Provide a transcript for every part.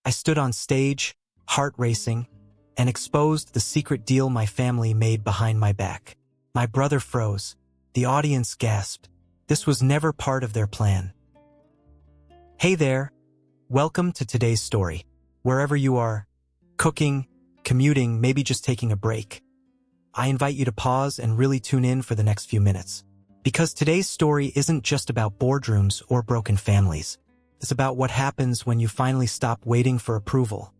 I stood on stage, heart racing, and exposed the secret deal my family made behind my back. My brother froze. The audience gasped. This was never part of their plan. Hey there. Welcome to today's story. Wherever you are, cooking, commuting, maybe just taking a break, I invite you to pause and really tune in for the next few minutes. Because today's story isn't just about boardrooms or broken families. It's about what happens when you finally stop waiting for approval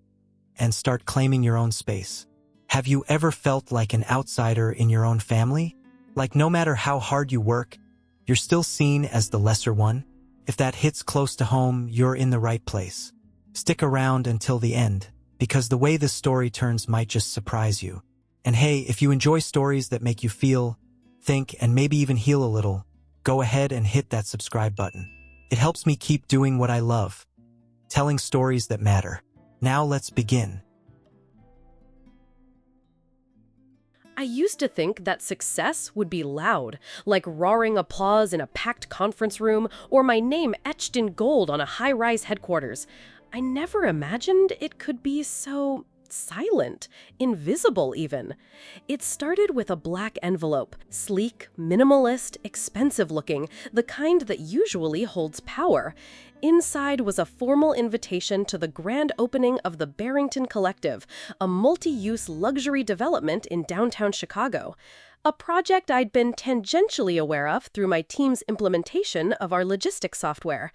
and start claiming your own space. Have you ever felt like an outsider in your own family? Like no matter how hard you work, you're still seen as the lesser one? If that hits close to home, you're in the right place. Stick around until the end, because the way this story turns might just surprise you. And hey, if you enjoy stories that make you feel, think, and maybe even heal a little, go ahead and hit that subscribe button. It helps me keep doing what I love, telling stories that matter. Now let's begin. I used to think that success would be loud, like roaring applause in a packed conference room or my name etched in gold on a high-rise headquarters. I never imagined it could be so silent, invisible even. It started with a black envelope, sleek, minimalist, expensive looking, the kind that usually holds power. Inside was a formal invitation to the grand opening of the Barrington Collective, a multi-use luxury development in downtown Chicago. A project I'd been tangentially aware of through my team's implementation of our logistics software.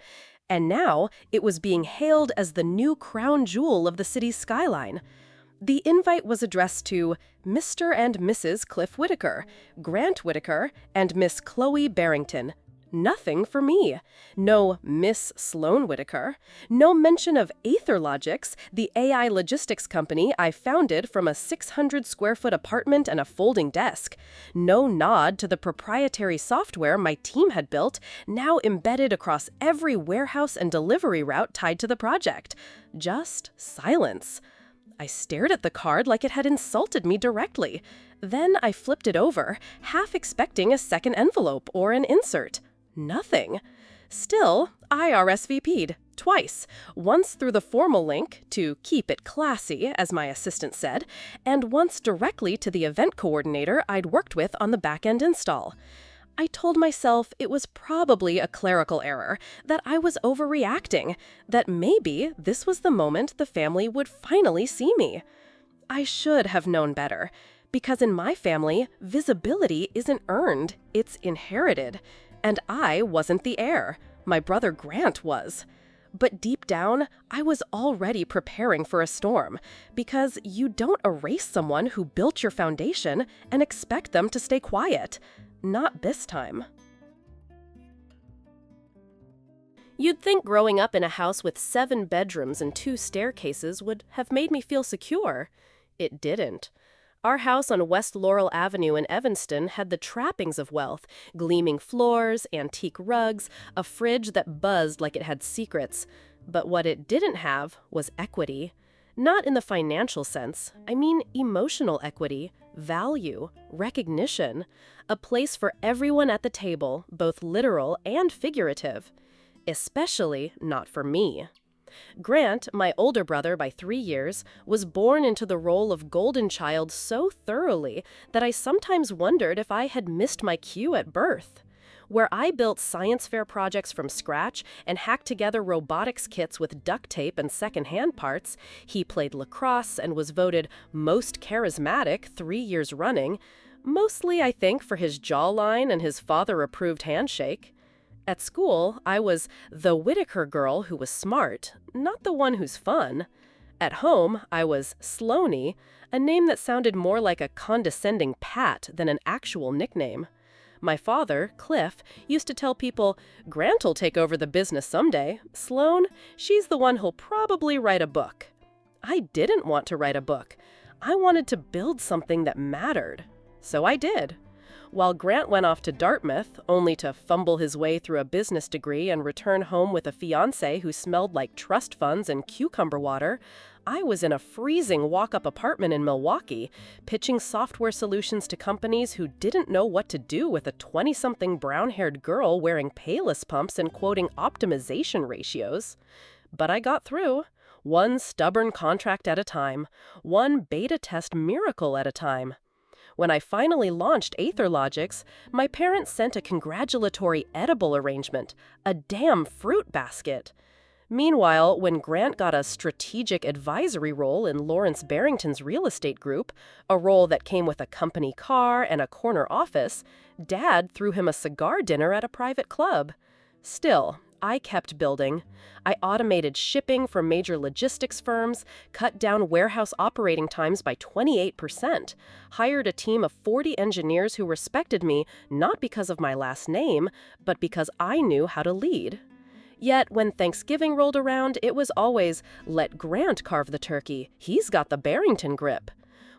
And now it was being hailed as the new crown jewel of the city's skyline. The invite was addressed to Mr. and Mrs. Cliff Whitaker, Grant Whitaker, and Miss Chloe Barrington. Nothing for me. No Miss Sloane Whitaker. No mention of AetherLogix, the AI logistics company I founded from a 600-square-foot apartment and a folding desk. No nod to the proprietary software my team had built, now embedded across every warehouse and delivery route tied to the project. Just silence. I stared at the card like it had insulted me directly. Then I flipped it over, half expecting a second envelope or an insert. Nothing. Still, I RSVP'd twice, once through the formal link, to keep it classy, as my assistant said, and once directly to the event coordinator I'd worked with on the back-end install. I told myself it was probably a clerical error, that I was overreacting, that maybe this was the moment the family would finally see me. I should have known better, because in my family, visibility isn't earned, it's inherited. And I wasn't the heir. My brother Grant was. But deep down, I was already preparing for a storm, because you don't erase someone who built your foundation and expect them to stay quiet. Not this time. You'd think growing up in a house with 7 bedrooms and 2 staircases would have made me feel secure. It didn't. Our house on West Laurel Avenue in Evanston had the trappings of wealth, gleaming floors, antique rugs, a fridge that buzzed like it had secrets. But what it didn't have was equity. Not in the financial sense, I mean emotional equity, value, recognition, a place for everyone at the table, both literal and figurative. Especially not for me. Grant, my older brother by 3 years, was born into the role of golden child so thoroughly that I sometimes wondered if I had missed my cue at birth. Where I built science fair projects from scratch and hacked together robotics kits with duct tape and second-hand parts, he played lacrosse and was voted most charismatic 3 years running, mostly, I think, for his jawline and his father-approved handshake. At school, I was the Whitaker girl who was smart, not the one who's fun. At home, I was Sloaney, a name that sounded more like a condescending pat than an actual nickname. My father, Cliff, used to tell people, Grant'll take over the business someday. Sloane, she's the one who'll probably write a book. I didn't want to write a book. I wanted to build something that mattered. So I did. While Grant went off to Dartmouth, only to fumble his way through a business degree and return home with a fiancé who smelled like trust funds and cucumber water, I was in a freezing walk-up apartment in Milwaukee, pitching software solutions to companies who didn't know what to do with a 20-something brown-haired girl wearing Payless pumps and quoting optimization ratios. But I got through. one stubborn contract at a time, one beta test miracle at a time. When I finally launched AetherLogix, my parents sent a congratulatory edible arrangement, a damn fruit basket. Meanwhile, when Grant got a strategic advisory role in Lawrence Barrington's real estate group, a role that came with a company car and a corner office, Dad threw him a cigar dinner at a private club. Still, I kept building. I automated shipping for major logistics firms, cut down warehouse operating times by 28%, hired a team of 40 engineers who respected me not because of my last name, but because I knew how to lead. Yet, when Thanksgiving rolled around, it was always, let Grant carve the turkey. He's got the Barrington grip.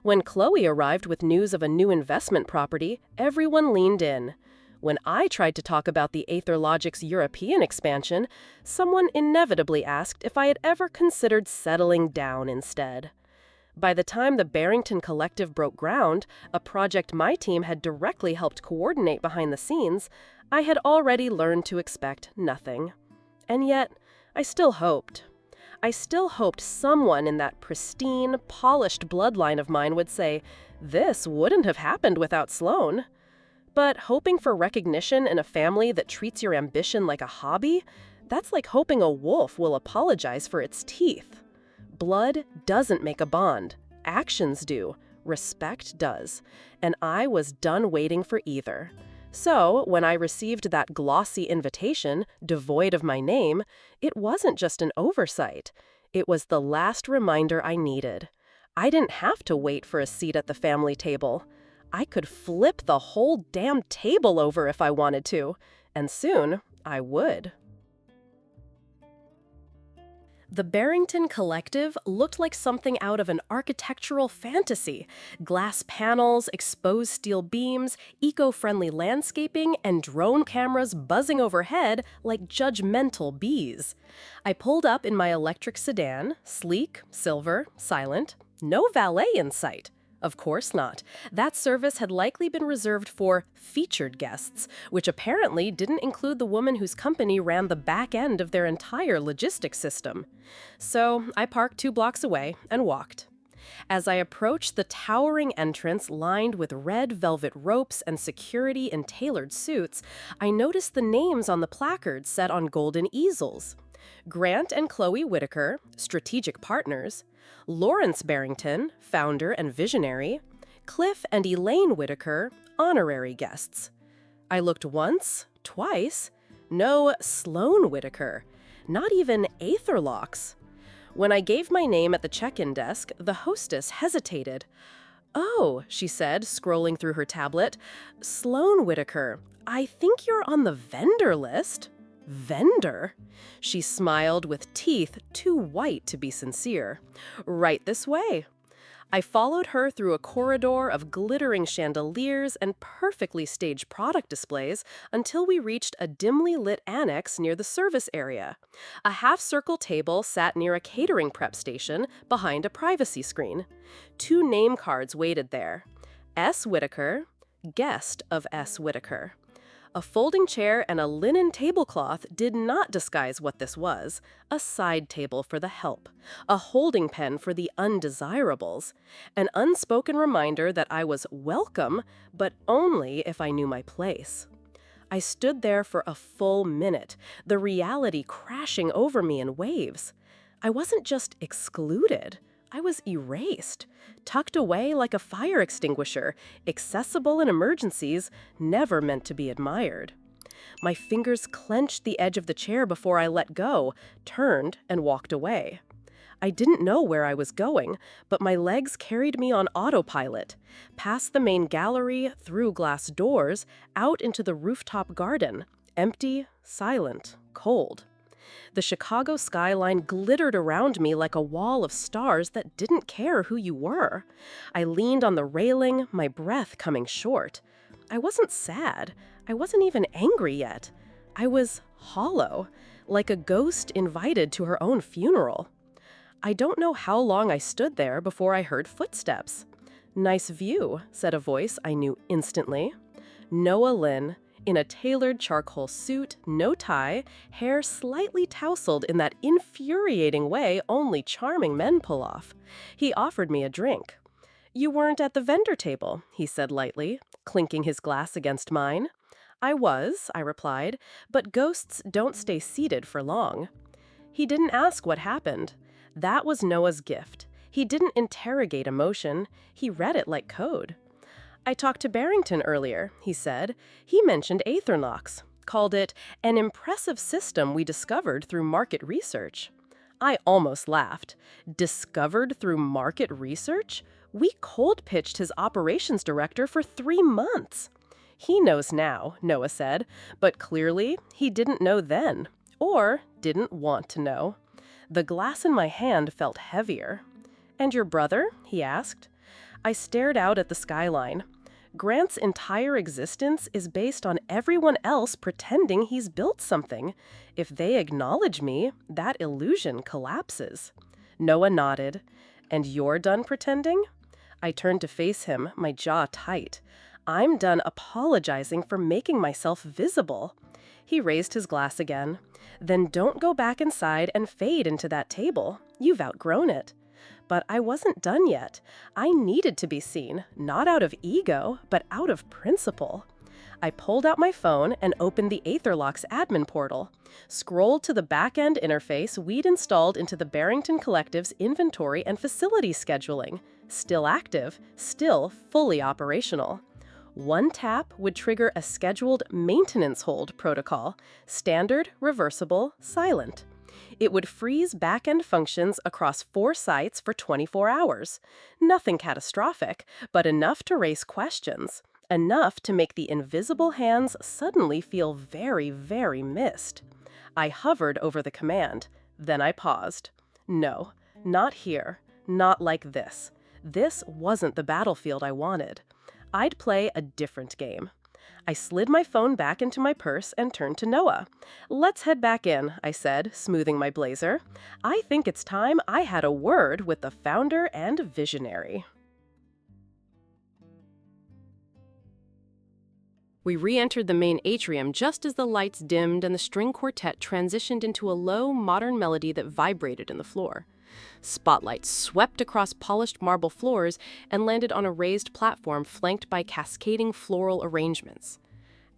When Chloe arrived with news of a new investment property, everyone leaned in. When I tried to talk about the AetherLogix European expansion, someone inevitably asked if I had ever considered settling down instead. By the time the Barrington Collective broke ground, a project my team had directly helped coordinate behind the scenes, I had already learned to expect nothing. And yet, I still hoped. I still hoped someone in that pristine, polished bloodline of mine would say, this wouldn't have happened without Sloane. But hoping for recognition in a family that treats your ambition like a hobby, that's like hoping a wolf will apologize for its teeth. Blood doesn't make a bond. Actions do. Respect does. And I was done waiting for either. So, when I received that glossy invitation, devoid of my name, it wasn't just an oversight. It was the last reminder I needed. I didn't have to wait for a seat at the family table. I could flip the whole damn table over if I wanted to, and soon I would. The Barrington Collective looked like something out of an architectural fantasy. Glass panels, exposed steel beams, eco-friendly landscaping, and drone cameras buzzing overhead like judgmental bees. I pulled up in my electric sedan, sleek, silver, silent, no valet in sight. Of course not. That service had likely been reserved for featured guests, which apparently didn't include the woman whose company ran the back end of their entire logistics system. So I parked 2 blocks away and walked. As I approached the towering entrance lined with red velvet ropes and security in tailored suits, I noticed the names on the placards set on golden easels. Grant and Chloe Whitaker, strategic partners; Lawrence Barrington, founder and visionary; Cliff and Elaine Whitaker, honorary guests. I looked once, twice. No Sloane Whitaker. Not even AetherLogix. When I gave my name at the check-in desk, the hostess hesitated. "Oh," she said, scrolling through her tablet. "Sloane Whitaker, I think you're on the vendor list." Vendor? She smiled with teeth too white to be sincere. "Right this way." I followed her through a corridor of glittering chandeliers and perfectly staged product displays until we reached a dimly lit annex near the service area. A half-circle table sat near a catering prep station behind a privacy screen. 2 name cards waited there. S. Whitaker, guest of S. Whitaker. A folding chair and a linen tablecloth did not disguise what this was: a side table for the help, a holding pen for the undesirables, an unspoken reminder that I was welcome, but only if I knew my place. I stood there for a full minute, the reality crashing over me in waves. I wasn't just excluded. I was erased, tucked away like a fire extinguisher, accessible in emergencies, never meant to be admired. My fingers clenched the edge of the chair before I let go, turned, and walked away. I didn't know where I was going, but my legs carried me on autopilot, past the main gallery, through glass doors, out into the rooftop garden, empty, silent, cold. The Chicago skyline glittered around me like a wall of stars that didn't care who you were. I leaned on the railing, my breath coming short. I wasn't sad. I wasn't even angry yet. I was hollow, like a ghost invited to her own funeral. I don't know how long I stood there before I heard footsteps. "Nice view," said a voice I knew instantly. Noah Lynn, in a tailored charcoal suit, no tie, hair slightly tousled in that infuriating way only charming men pull off. He offered me a drink. "You weren't at the vendor table," he said lightly, clinking his glass against mine. "I was," I replied, "but ghosts don't stay seated for long." He didn't ask what happened. That was Noah's gift. He didn't interrogate emotion. He read it like code. "I talked to Barrington earlier," he said. "He mentioned Aetherlocks, called it an impressive system we discovered through market research." I almost laughed. Discovered through market research? We cold-pitched his operations director for 3 months. "He knows now," Noah said, "but clearly he didn't know then, or didn't want to know." The glass in my hand felt heavier. "And your brother?" he asked. I stared out at the skyline. Grant's entire existence is based on everyone else pretending he's built something. If they acknowledge me, that illusion collapses. Noah nodded. "And you're done pretending?" I turned to face him, my jaw tight. "I'm done apologizing for making myself visible." He raised his glass again. "Then don't go back inside and fade into that table. You've outgrown it." But I wasn't done yet. I needed to be seen, not out of ego, but out of principle. I pulled out my phone and opened the Aetherlocks admin portal, scrolled to the back-end interface we'd installed into the Barrington Collective's inventory and facility scheduling. Still active, still fully operational. One tap would trigger a scheduled maintenance hold protocol, standard, reversible, silent. It would freeze back-end functions across 4 sites for 24 hours. Nothing catastrophic, but enough to raise questions. Enough to make the invisible hands suddenly feel very, very missed. I hovered over the command. Then I paused. No, not here. Not like this. This wasn't the battlefield I wanted. I'd play a different game. I slid my phone back into my purse and turned to Noah. "Let's head back in," I said, smoothing my blazer. "I think it's time I had a word with the founder and visionary." We re-entered the main atrium just as the lights dimmed and the string quartet transitioned into a low, modern melody that vibrated in the floor. Spotlights swept across polished marble floors and landed on a raised platform flanked by cascading floral arrangements.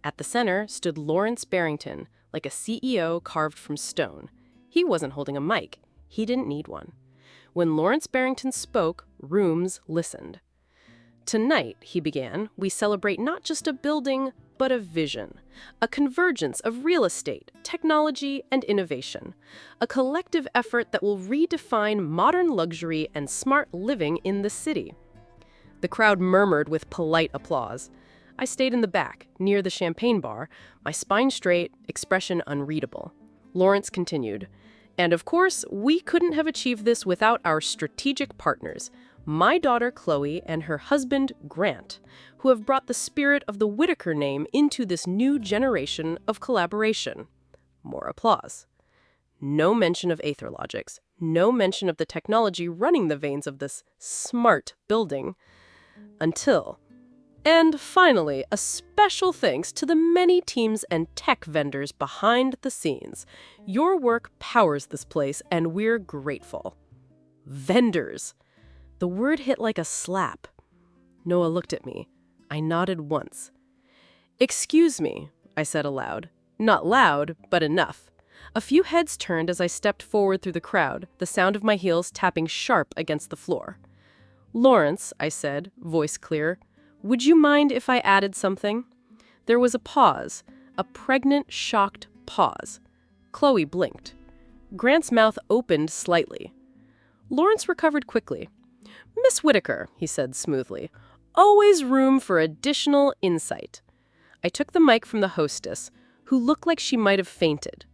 At the center stood Lawrence Barrington, like a CEO carved from stone. He wasn't holding a mic. He didn't need one. When Lawrence Barrington spoke, rooms listened. "Tonight," he began, "we celebrate not just a building, but a vision. A convergence of real estate, technology, and innovation. A collective effort that will redefine modern luxury and smart living in the city." The crowd murmured with polite applause. I stayed in the back, near the champagne bar, my spine straight, expression unreadable. Lawrence continued. "And of course, we couldn't have achieved this without our strategic partners, my daughter Chloe and her husband Grant, who have brought the spirit of the Whitaker name into this new generation of collaboration." More applause. No mention of Aetherlogics, no mention of the technology running the veins of this smart building. Until... And finally, a special thanks to the many teams and tech vendors behind the scenes. Your work powers this place, and we're grateful. Vendors. The word hit like a slap. Noah looked at me. I nodded once. "Excuse me," I said aloud. Not loud, but enough. A few heads turned as I stepped forward through the crowd, the sound of my heels tapping sharp against the floor. "Lawrence," I said, voice clear, "would you mind if I added something?" There was a pause, a pregnant, shocked pause. Chloe blinked. Grant's mouth opened slightly. Lawrence recovered quickly. "Miss Whitaker," he said smoothly, "always room for additional insight." I took the mic from the hostess, who looked like she might have fainted.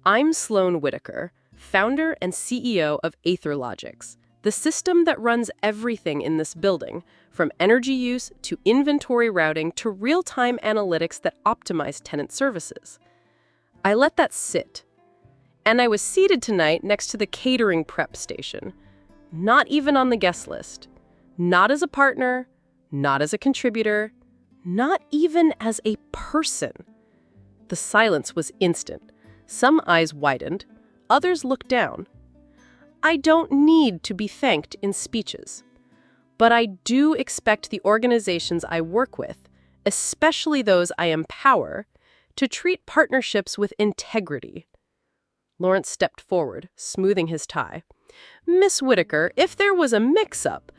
"I'm Sloane Whitaker, founder and CEO of Aetherlogics, the system that runs everything in this building, from energy use to inventory routing to real-time analytics that optimize tenant services." I let that sit. And I was seated tonight next to the catering prep station. Not even on the guest list. Not as a partner, not as a contributor, Not even as a person. The silence was instant. Some eyes widened, others looked down. I don't need to be thanked in speeches, but I do expect the organizations I work with, especially those I empower, to treat partnerships with integrity. Lawrence stepped forward, smoothing his tie. Miss Whitaker, if there was a mix-up—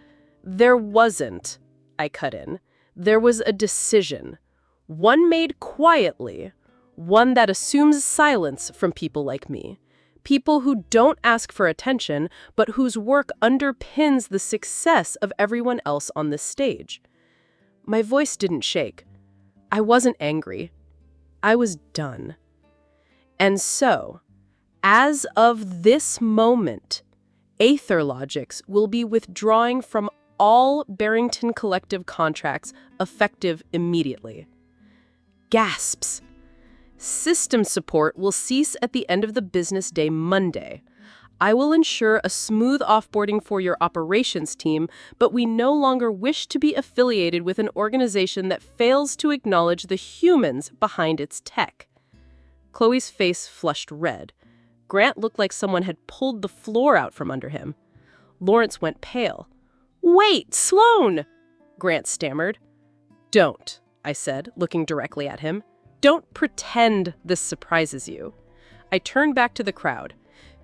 There wasn't, I cut in. There was a decision. One made quietly. One that assumes silence from people like me. People who don't ask for attention, but whose work underpins the success of everyone else on this stage. My voice didn't shake. I wasn't angry. I was done. And so, as of this moment, Aetherlogics will be withdrawing from all Barrington Collective contracts effective immediately. Gasps. System support will cease at the end of the business day Monday. I will ensure a smooth offboarding for your operations team, but we no longer wish to be affiliated with an organization that fails to acknowledge the humans behind its tech. Chloe's face flushed red. Grant looked like someone had pulled the floor out from under him. Lawrence went pale. Wait, Sloane! Grant stammered. Don't, I said, looking directly at him. Don't pretend this surprises you. I turned back to the crowd.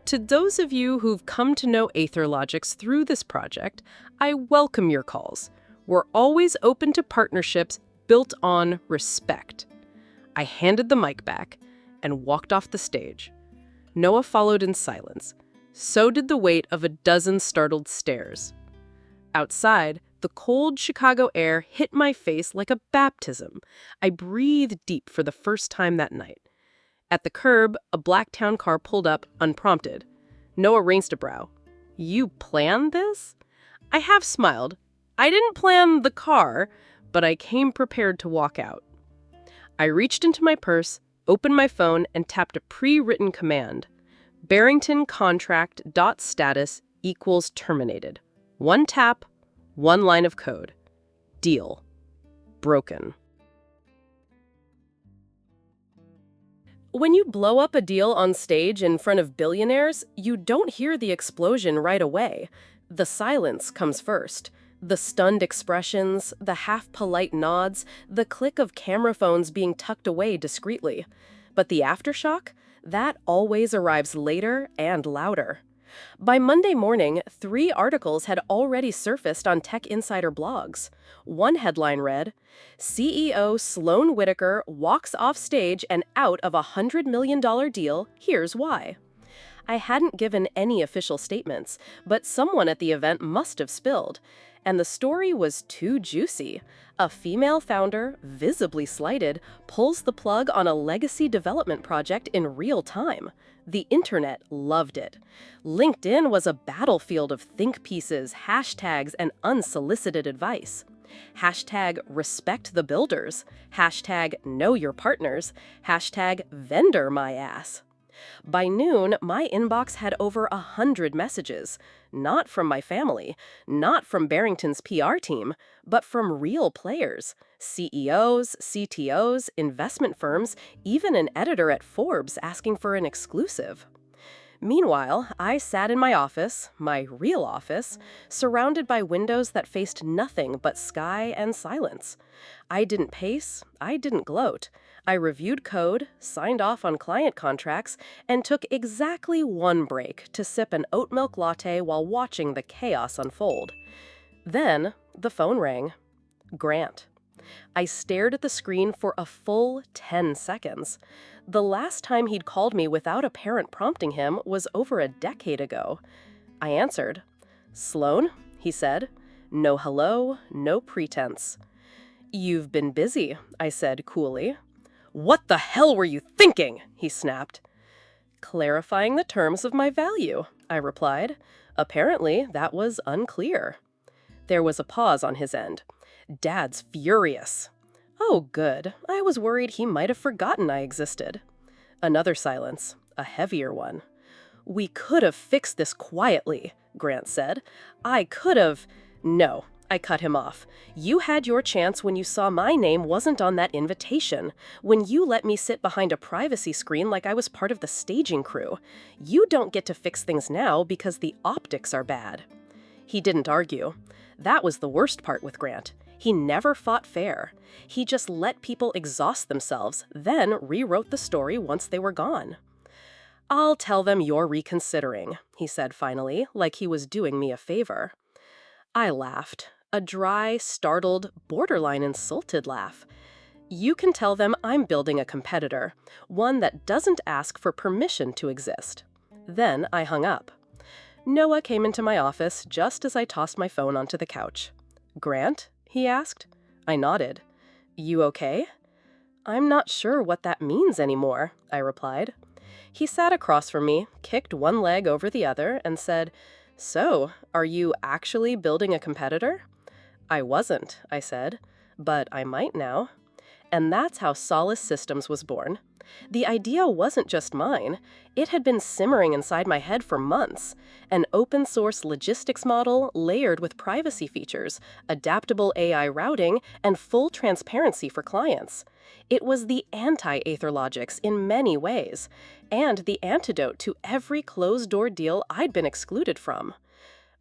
To those of you who've come to know Aetherlogics through this project, I welcome your calls. We're always open to partnerships built on respect. I handed the mic back and walked off the stage. Noah followed in silence. So did the weight of a dozen startled stares. Outside, the cold Chicago air hit my face like a baptism. I breathed deep for the first time that night. At the curb, a black town car pulled up, unprompted. Noah raised a brow. You planned this? I half smiled. I didn't plan the car, but I came prepared to walk out. I reached into my purse, opened my phone, and tapped a pre-written command. Barrington contract dot status equals terminated. One tap, one line of code. Deal. Broken. When you blow up a deal on stage in front of billionaires, you don't hear the explosion right away. The silence comes first. The stunned expressions, the half-polite nods, the click of camera phones being tucked away discreetly. But the aftershock? That always arrives later and louder. By Monday morning, 3 articles had already surfaced on Tech Insider blogs. One headline read, CEO Sloane Whitaker walks off stage and out of a $100 million deal, here's why. I hadn't given any official statements, but someone at the event must have spilled. And the story was too juicy. A female founder, visibly slighted, pulls the plug on a legacy development project in real time. The internet loved it. LinkedIn was a battlefield of think pieces, hashtags, and unsolicited advice. Hashtag respect the builders. Hashtag know your partners. Hashtag vendor my ass. By noon, my inbox had over 100 messages. Not from my family, not from Barrington's PR team, but from real players. CEOs, CTOs, investment firms, even an editor at Forbes asking for an exclusive. Meanwhile, I sat in my office, my real office, surrounded by windows that faced nothing but sky and silence. I didn't pace, I didn't gloat. I reviewed code, signed off on client contracts, and took exactly one break to sip an oat milk latte while watching the chaos unfold. Then, the phone rang. Grant. I stared at the screen for a full 10 seconds. The last time he'd called me without a parent prompting him was over a decade ago. I answered. Sloane, he said. No hello, no pretense. You've been busy, I said coolly. What the hell were you thinking? He snapped. Clarifying the terms of my value, I replied. Apparently, that was unclear. There was a pause on his end. Dad's furious. Oh, good. I was worried he might have forgotten I existed. Another silence, a heavier one. We could have fixed this quietly, Grant said. I could have... No, I cut him off. You had your chance when you saw my name wasn't on that invitation, when you let me sit behind a privacy screen like I was part of the staging crew. You don't get to fix things now because the optics are bad. He didn't argue. That was the worst part with Grant. He never fought fair. He just let people exhaust themselves, then rewrote the story once they were gone. "I'll tell them you're reconsidering," he said finally, like he was doing me a favor. I laughed. A dry, startled, borderline insulted laugh. "You can tell them I'm building a competitor, one that doesn't ask for permission to exist." Then I hung up. Noah came into my office just as I tossed my phone onto the couch. "Grant?" he asked. I nodded. "You okay?" "I'm not sure what that means anymore," I replied. He sat across from me, kicked one leg over the other, and said, "So, are you actually building a competitor?" "I wasn't," I said, "but I might now." And that's how Solace Systems was born. The idea wasn't just mine. It had been simmering inside my head for months. An open-source logistics model layered with privacy features, adaptable AI routing, and full transparency for clients. It was the anti-Aetherlogics in many ways, and the antidote to every closed-door deal I'd been excluded from.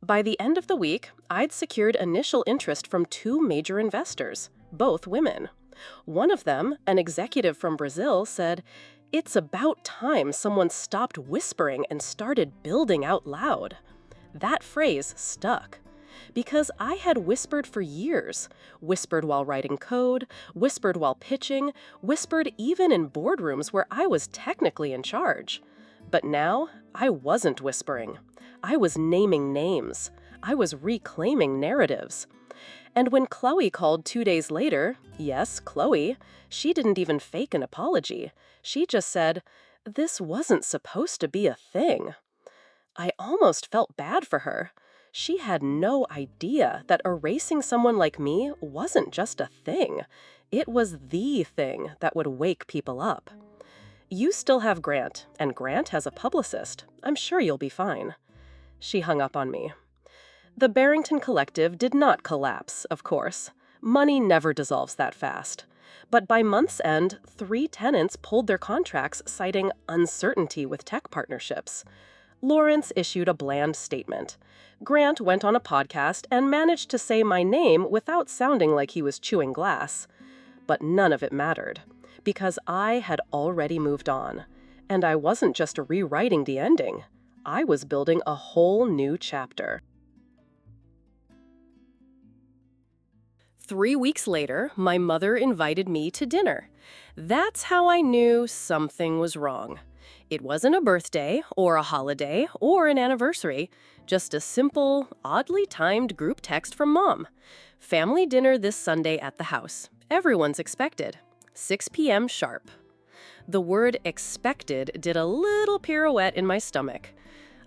By the end of the week, I'd secured initial interest from 2 major investors, both women. One of them, an executive from Brazil, said, "It's about time someone stopped whispering and started building out loud." That phrase stuck. Because I had whispered for years, whispered while writing code, whispered while pitching, whispered even in boardrooms where I was technically in charge. But now, I wasn't whispering. I was naming names. I was reclaiming narratives. And when Chloe called 2 days later, yes, Chloe, she didn't even fake an apology. She just said, "This wasn't supposed to be a thing." I almost felt bad for her. She had no idea that erasing someone like me wasn't just a thing. It was the thing that would wake people up. "You still have Grant, and Grant has a publicist. I'm sure you'll be fine." She hung up on me. The Barrington Collective did not collapse, of course. Money never dissolves that fast. But by month's end, 3 tenants pulled their contracts citing uncertainty with tech partnerships. Lawrence issued a bland statement. Grant went on a podcast and managed to say my name without sounding like he was chewing glass. But none of it mattered, because I had already moved on. And I wasn't just rewriting the ending. I was building a whole new chapter. 3 weeks later, my mother invited me to dinner. That's how I knew something was wrong. It wasn't a birthday, or a holiday, or an anniversary, just a simple, oddly timed group text from Mom. "Family dinner this Sunday at the house. Everyone's expected. 6 p.m. sharp." The word expected did a little pirouette in my stomach.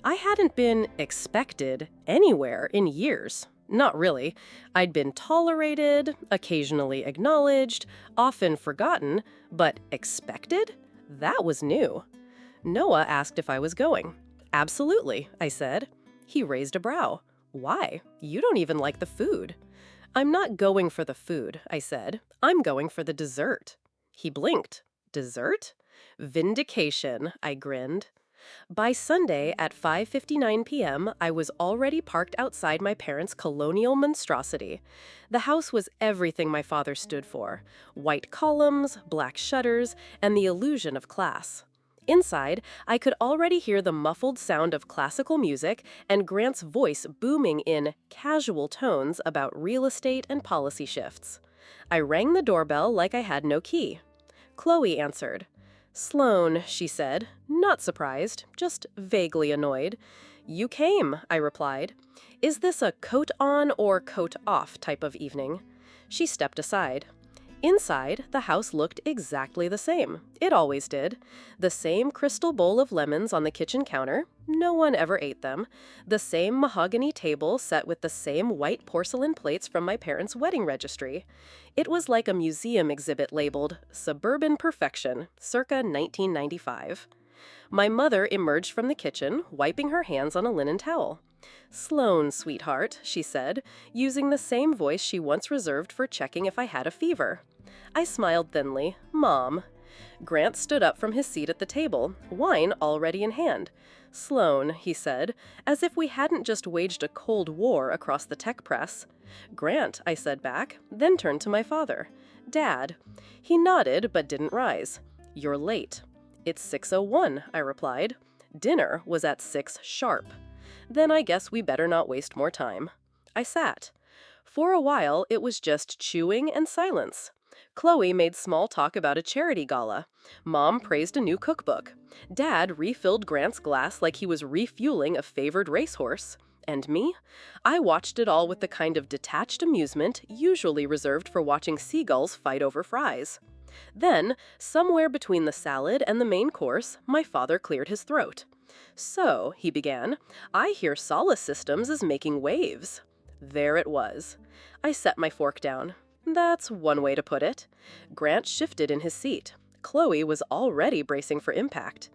I hadn't been expected anywhere in years. Not really. I'd been tolerated, occasionally acknowledged, often forgotten, but expected? That was new. Noah asked if I was going. "Absolutely," I said. He raised a brow. "Why? You don't even like the food." "I'm not going for the food," I said. "I'm going for the dessert." He blinked. "Dessert?" "Vindication," I grinned. By Sunday at 5:59 p.m., I was already parked outside my parents' colonial monstrosity. The house was everything my father stood for: white columns, black shutters, and the illusion of class. Inside, I could already hear the muffled sound of classical music and Grant's voice booming in casual tones about real estate and policy shifts. I rang the doorbell like I had no key. Chloe answered. "Sloane," she said, not surprised, just vaguely annoyed. "You came," I replied. "Is this a coat on or coat off type of evening?" She stepped aside. Inside, the house looked exactly the same. It always did. The same crystal bowl of lemons on the kitchen counter. No one ever ate them. The same mahogany table set with the same white porcelain plates from my parents' wedding registry. It was like a museum exhibit labeled Suburban Perfection, circa 1995. My mother emerged from the kitchen, wiping her hands on a linen towel. "Sloane, sweetheart," she said, using the same voice she once reserved for checking if I had a fever. I smiled thinly. "Mom." Grant stood up from his seat at the table, wine already in hand. "Sloane," he said, as if we hadn't just waged a cold war across the tech press. "Grant," I said back, then turned to my father. "Dad." He nodded but didn't rise. "You're late." "It's 6:01, I replied. "Dinner was at 6 sharp." "Then I guess we better not waste more time." I sat. For a while, it was just chewing and silence. Chloe made small talk about a charity gala. Mom praised a new cookbook. Dad refilled Grant's glass like he was refueling a favored racehorse. And me? I watched it all with the kind of detached amusement usually reserved for watching seagulls fight over fries. Then, somewhere between the salad and the main course, my father cleared his throat. "So," he began, "I hear Solace Systems is making waves." There it was. I set my fork down. That's one way to put it. Grant shifted in his seat. Chloe was already bracing for impact.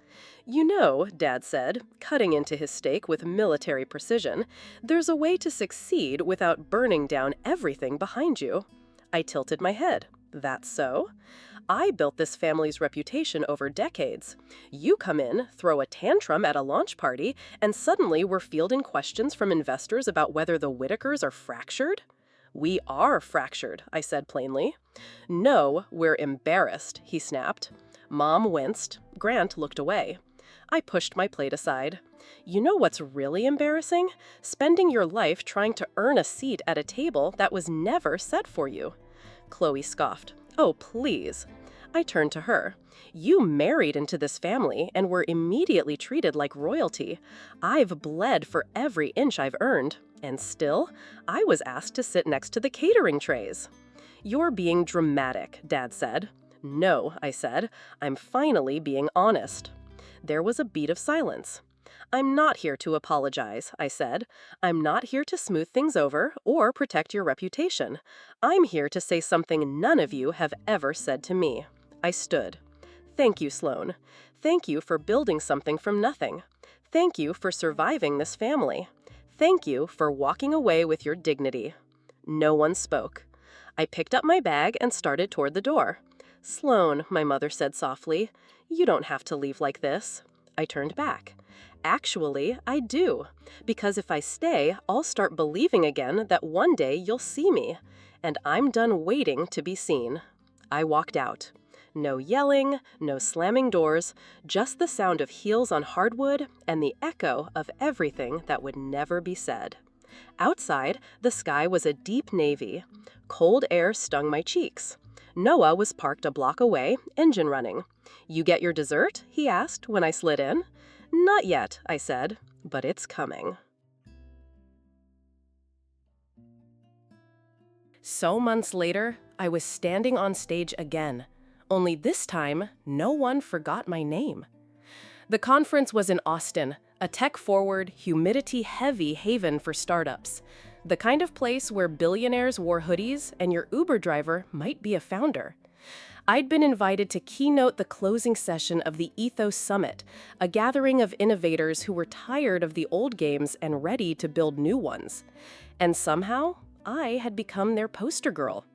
"You know," Dad said, cutting into his steak with military precision, "there's a way to succeed without burning down everything behind you." I tilted my head. "That's so?" "I built this family's reputation over decades. You come in, throw a tantrum at a launch party, and suddenly we're fielding questions from investors about whether the Whitakers are fractured?" "We are fractured," I said plainly. "No, we're embarrassed," he snapped. Mom winced. Grant looked away. I pushed my plate aside. "You know what's really embarrassing? Spending your life trying to earn a seat at a table that was never set for you." Chloe scoffed. "Oh, please." I turned to her. "You married into this family and were immediately treated like royalty. I've bled for every inch I've earned. And still, I was asked to sit next to the catering trays." "You're being dramatic," Dad said. "No," I said. "I'm finally being honest." There was a beat of silence. "I'm not here to apologize," I said. "I'm not here to smooth things over or protect your reputation. I'm here to say something none of you have ever said to me." I stood. "Thank you, Sloane. Thank you for building something from nothing. Thank you for surviving this family. Thank you for walking away with your dignity." No one spoke. I picked up my bag and started toward the door. "Sloane," my mother said softly, "you don't have to leave like this." I turned back. "Actually, I do. Because if I stay, I'll start believing again that one day you'll see me. And I'm done waiting to be seen." I walked out. No yelling, no slamming doors, just the sound of heels on hardwood and the echo of everything that would never be said. Outside, the sky was a deep navy. Cold air stung my cheeks. Noah was parked a block away, engine running. "You get your dessert?" he asked when I slid in. "Not yet," I said, "but it's coming." So months later, I was standing on stage again. Only this time, no one forgot my name. The conference was in Austin, a tech-forward, humidity-heavy haven for startups. The kind of place where billionaires wore hoodies and your Uber driver might be a founder. I'd been invited to keynote the closing session of the Ethos Summit, a gathering of innovators who were tired of the old games and ready to build new ones. And somehow, I had become their poster girl.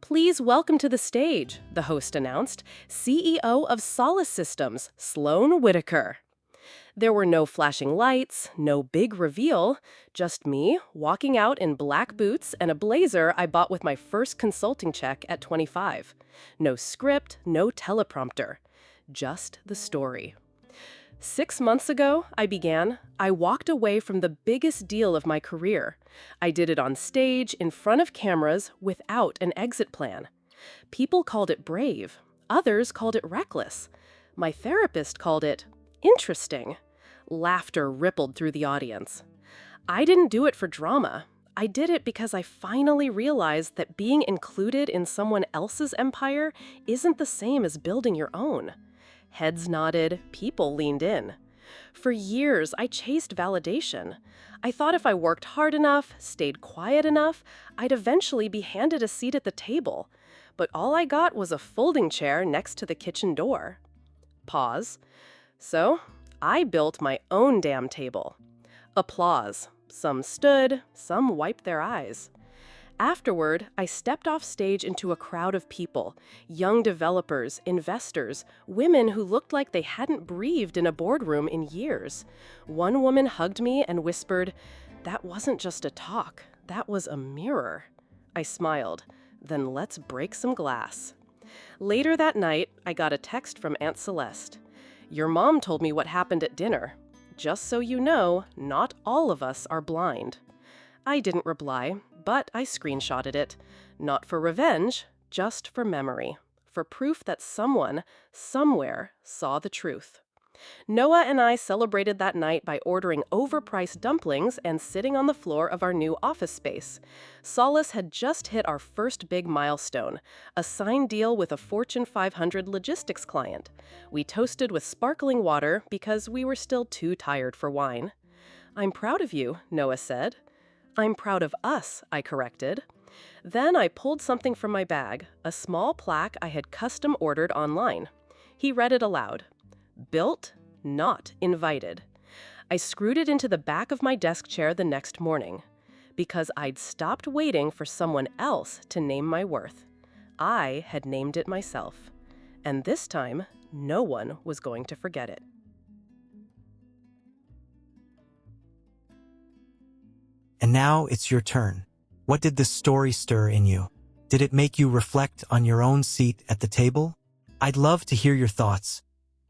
"Please welcome to the stage," the host announced, "CEO of Solace Systems, Sloane Whitaker." There were no flashing lights, no big reveal, just me walking out in black boots and a blazer I bought with my first consulting check at 25. No script, no teleprompter, just the story. 6 months ago, I began, I walked away from the biggest deal of my career. I did it on stage, in front of cameras, without an exit plan. People called it brave. Others called it reckless. My therapist called it interesting. Laughter rippled through the audience. I didn't do it for drama. I did it because I finally realized that being included in someone else's empire isn't the same as building your own. Heads nodded, people leaned in. For years, I chased validation. I thought if I worked hard enough, stayed quiet enough, I'd eventually be handed a seat at the table. But all I got was a folding chair next to the kitchen door. Pause. So, I built my own damn table. Applause. Some stood, some wiped their eyes. Afterward, I stepped off stage into a crowd of people, young developers, investors, women who looked like they hadn't breathed in a boardroom in years. One woman hugged me and whispered, "That wasn't just a talk, that was a mirror." I smiled. Then let's break some glass. Later that night, I got a text from Aunt Celeste. "Your mom told me what happened at dinner. Just so you know, not all of us are blind." I didn't reply, but I screenshotted it. Not for revenge, just for memory. For proof that someone, somewhere, saw the truth. Noah and I celebrated that night by ordering overpriced dumplings and sitting on the floor of our new office space. Solace had just hit our first big milestone, a signed deal with a Fortune 500 logistics client. We toasted with sparkling water because we were still too tired for wine. "I'm proud of you," Noah said. "I'm proud of us," I corrected. Then I pulled something from my bag, a small plaque I had custom ordered online. He read it aloud. "Built, not invited." I screwed it into the back of my desk chair the next morning, because I'd stopped waiting for someone else to name my worth. I had named it myself, and this time, no one was going to forget it. And now it's your turn. What did this story stir in you? Did it make you reflect on your own seat at the table? I'd love to hear your thoughts.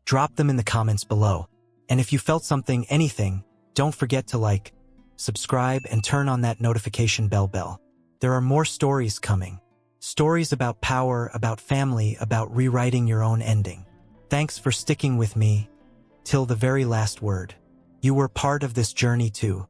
Drop them in the comments below. And if you felt something, anything, don't forget to like, subscribe, and turn on that notification bell. There are more stories coming. Stories about power, about family, about rewriting your own ending. Thanks for sticking with me till the very last word. You were part of this journey too.